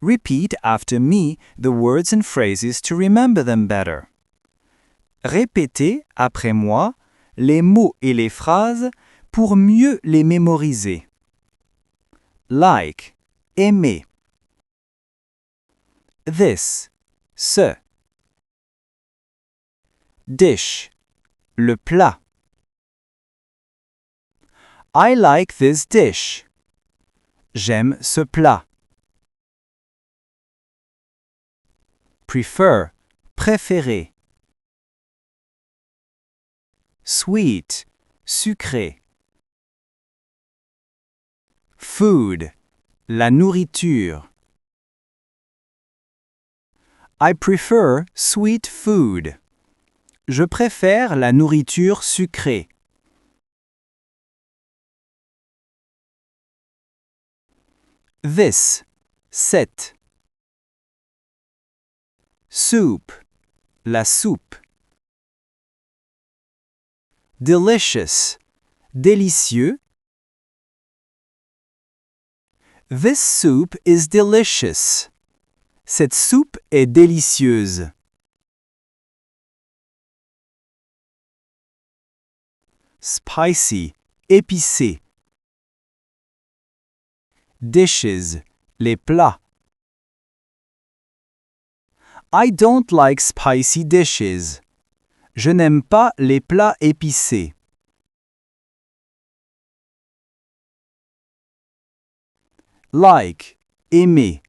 Repeat after me the words and phrases to remember them better. Répétez après moi les mots et les phrases pour mieux les mémoriser. Like, aimer. This, ce. Dish, le plat. I like this dish. J'aime ce plat. Prefer, préférer. Sweet, sucré. Food, la nourriture. I prefer sweet food. Je préfère la nourriture sucrée. This, cette. Soup, la soupe. Delicious, délicieux. This soup is delicious. Cette soupe est délicieuse. Spicy, épicé. Dishes, les plats. I don't like spicy dishes. Je n'aime pas les plats épicés. Like, aimer.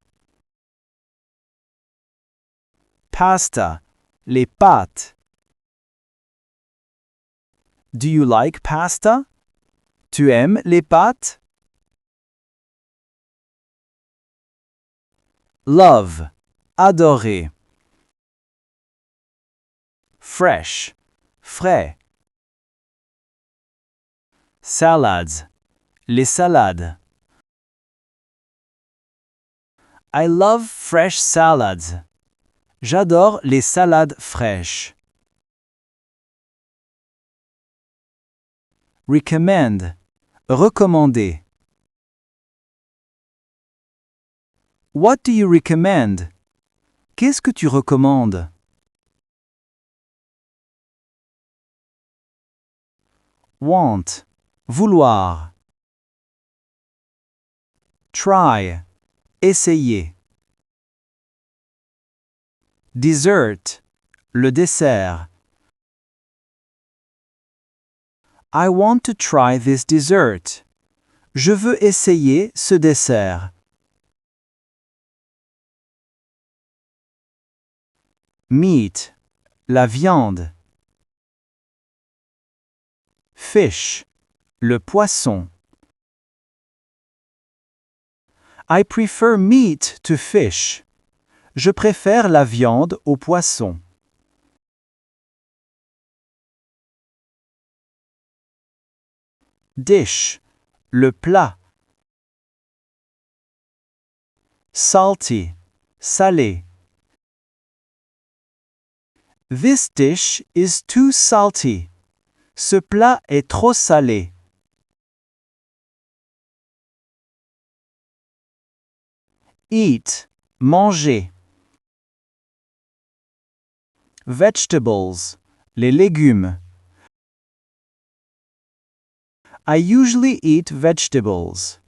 Pasta, les pâtes. Do you like pasta? Tu aimes les pâtes? Love, adorer. Fresh, frais. Salads, les salades. I love fresh salads. J'adore les salades fraîches. Recommend, recommander. What do you recommend? Qu'est-ce que tu recommandes? Want, vouloir. Try, essayer. Dessert, le dessert. I want to try this dessert. Je veux essayer ce dessert. Meat, la viande. Fish, le poisson. I prefer meat to fish. Je préfère la viande au poisson. Dish, le plat. Salty, salé. This dish is too salty. Ce plat est trop salé. Eat, manger. Vegetables, les légumes. I usually eat vegetables.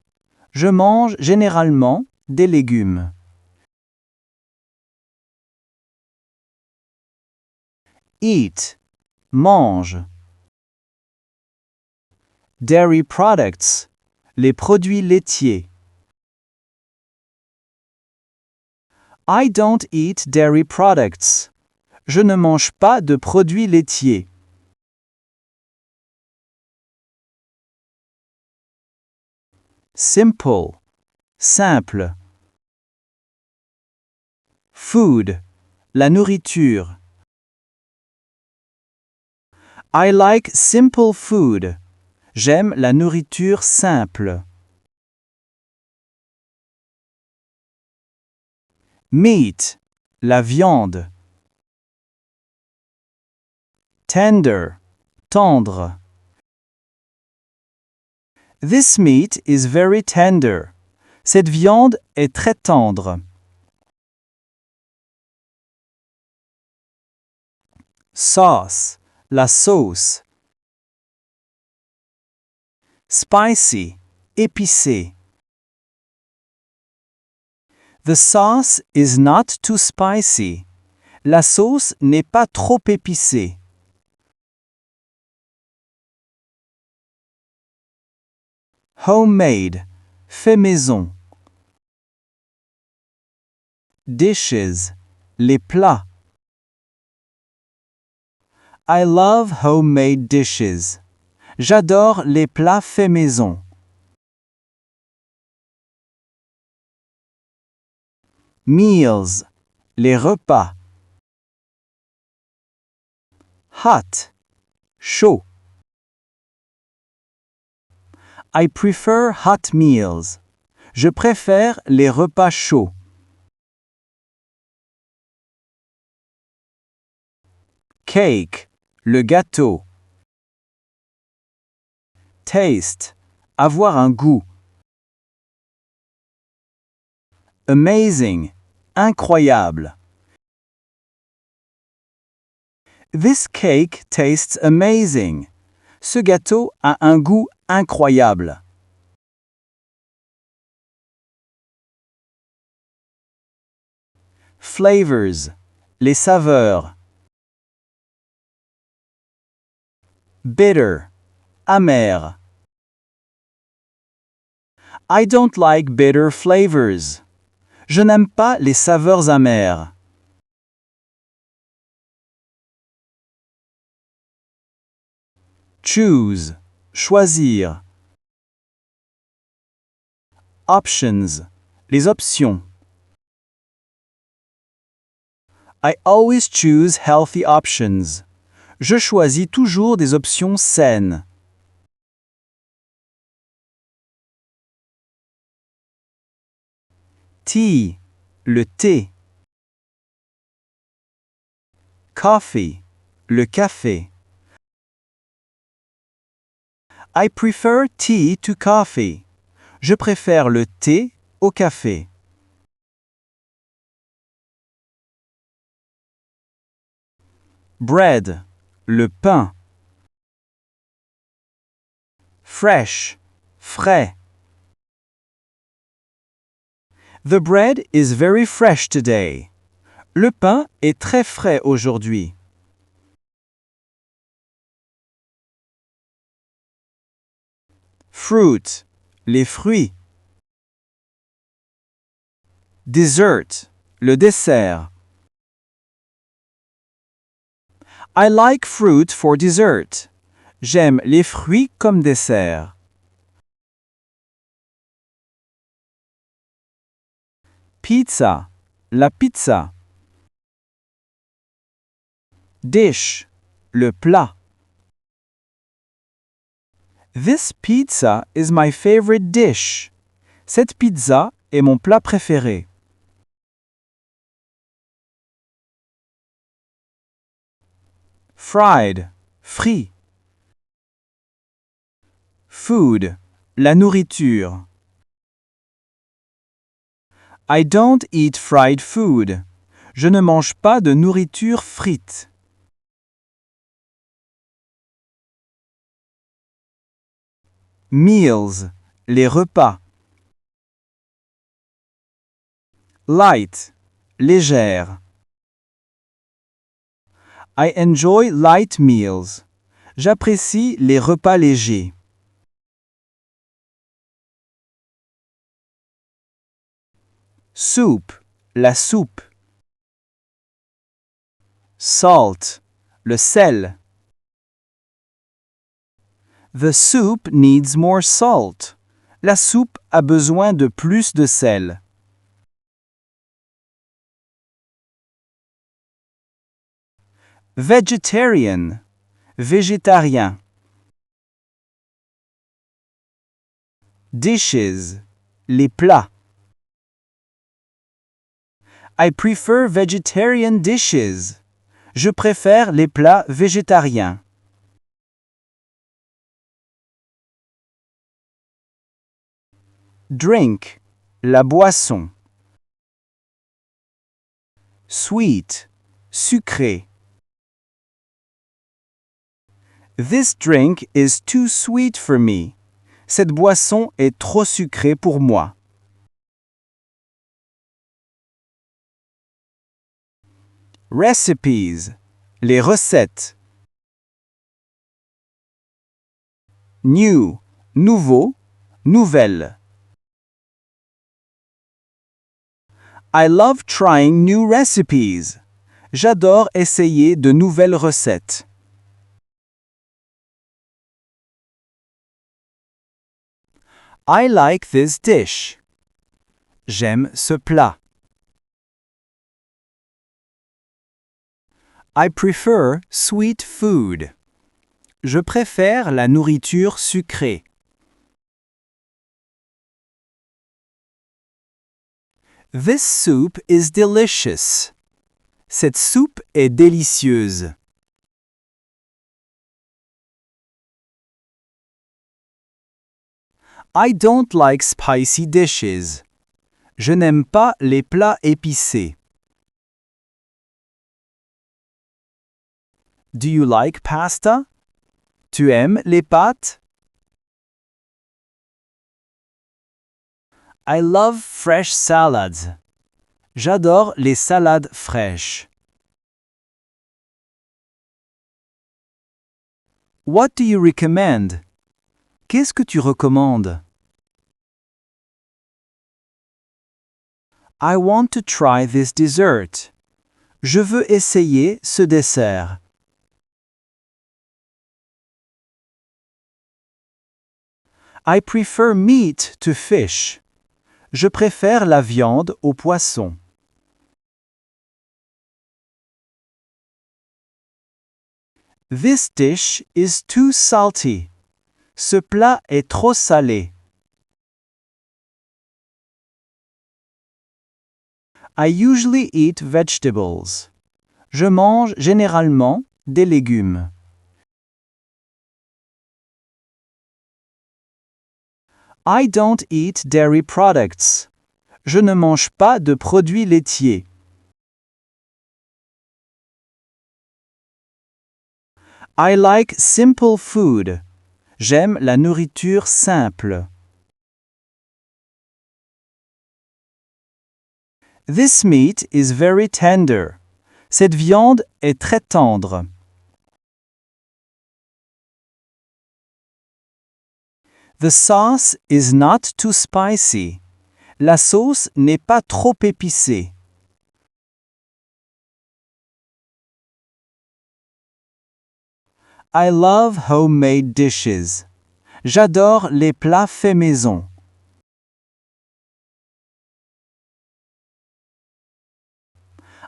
Je mange généralement des légumes. Eat, mange. Dairy products, les produits laitiers. I don't eat dairy products. Je ne mange pas de produits laitiers. Simple, simple. Food, la nourriture. I like simple food. J'aime la nourriture simple. Meat, la viande. Tender, tendre. This meat is very tender. Cette viande est très tendre. Sauce, la sauce. Spicy, épicé. The sauce is not too spicy. La sauce n'est pas trop épicée. Homemade, fait maison. Dishes, les plats. I love homemade dishes. J'adore les plats faits maison. Meals, les repas. Hot, chaud. I prefer hot meals. Je préfère les repas chauds. Cake, le gâteau. Taste, avoir un goût. Amazing, incroyable. This cake tastes amazing. Ce gâteau a un goût incroyable. Flavors, les saveurs. Bitter, amer. I don't like bitter flavors. Je n'aime pas les saveurs amères. Choose, choisir. Options, les options. I always choose healthy options. Je choisis toujours des options saines. Tea, le thé. Coffee, le café. I prefer tea to coffee. Je préfère le thé au café. Bread, le pain. Fresh, frais. The bread is very fresh today. Le pain est très frais aujourd'hui. Fruit, les fruits. Dessert, le dessert. I like fruit for dessert. J'aime les fruits comme dessert. Pizza, la pizza. Dish, le plat. This pizza is my favorite dish. Cette pizza est mon plat préféré. Fried, frit. Food, la nourriture. I don't eat fried food. Je ne mange pas de nourriture frite. Meals, les repas. Light, légère. I enjoy light meals. J'apprécie les repas légers. Soup, la soupe. Salt, le sel. The soup needs more salt. La soupe a besoin de plus de sel. Vegetarian, végétarien. Dishes, les plats. I prefer vegetarian dishes. Je préfère les plats végétariens. Drink, la boisson. Sweet, sucré. This drink is too sweet for me. Cette boisson est trop sucrée pour moi. Recipes. Les recettes. New. Nouveau. Nouvelle. I love trying new recipes. J'adore essayer de nouvelles recettes. I like this dish. J'aime ce plat. I prefer sweet food. Je préfère la nourriture sucrée. This soup is delicious. Cette soupe est délicieuse. I don't like spicy dishes. Je n'aime pas les plats épicés. Do you like pasta? Tu aimes les pâtes? I love fresh salads. J'adore les salades fraîches. What do you recommend? Qu'est-ce que tu recommandes? I want to try this dessert. Je veux essayer ce dessert. I prefer meat to fish. Je préfère la viande au poisson. This dish is too salty. Ce plat est trop salé. I usually eat vegetables. Je mange généralement des légumes. I don't eat dairy products. Je ne mange pas de produits laitiers. I like simple food. J'aime la nourriture simple. This meat is very tender. Cette viande est très tendre. The sauce is not too spicy. La sauce n'est pas trop épicée. I love homemade dishes. J'adore les plats faits maison.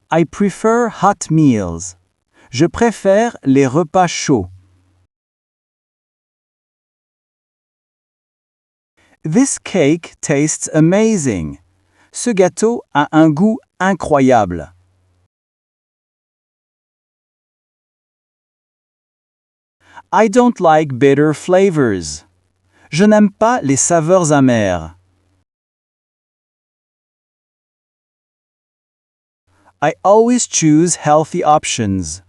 I prefer hot meals. Je préfère les repas chauds. This cake tastes amazing. Ce gâteau a un goût incroyable. I don't like bitter flavors. Je n'aime pas les saveurs amères. I always choose healthy options.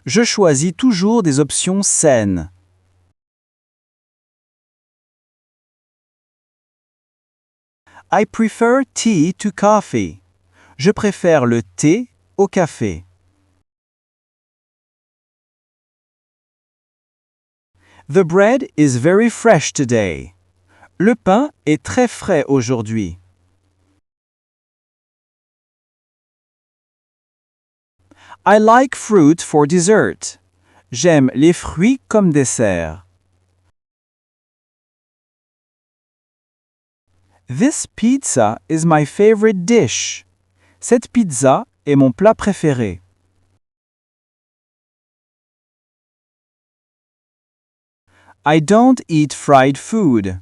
Je choisis toujours des options saines. I prefer tea to coffee. Je préfère le thé au café. The bread is very fresh today. Le pain est très frais aujourd'hui. I like fruit for dessert. J'aime les fruits comme dessert. This pizza is my favorite dish. Cette pizza est mon plat préféré. I don't eat fried food.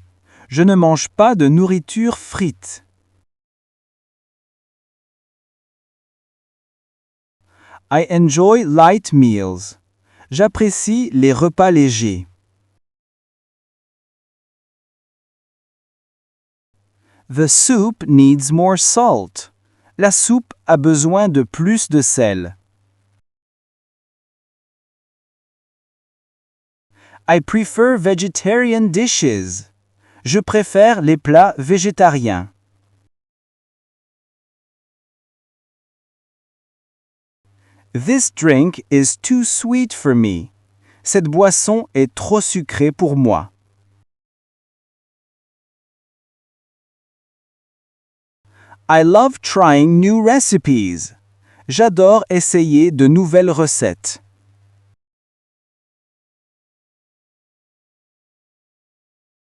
Je ne mange pas de nourriture frite. I enjoy light meals. J'apprécie les repas légers. The soup needs more salt. La soupe a besoin de plus de sel. I prefer vegetarian dishes. Je préfère les plats végétariens. This drink is too sweet for me. Cette boisson est trop sucrée pour moi. I love trying new recipes. J'adore essayer de nouvelles recettes.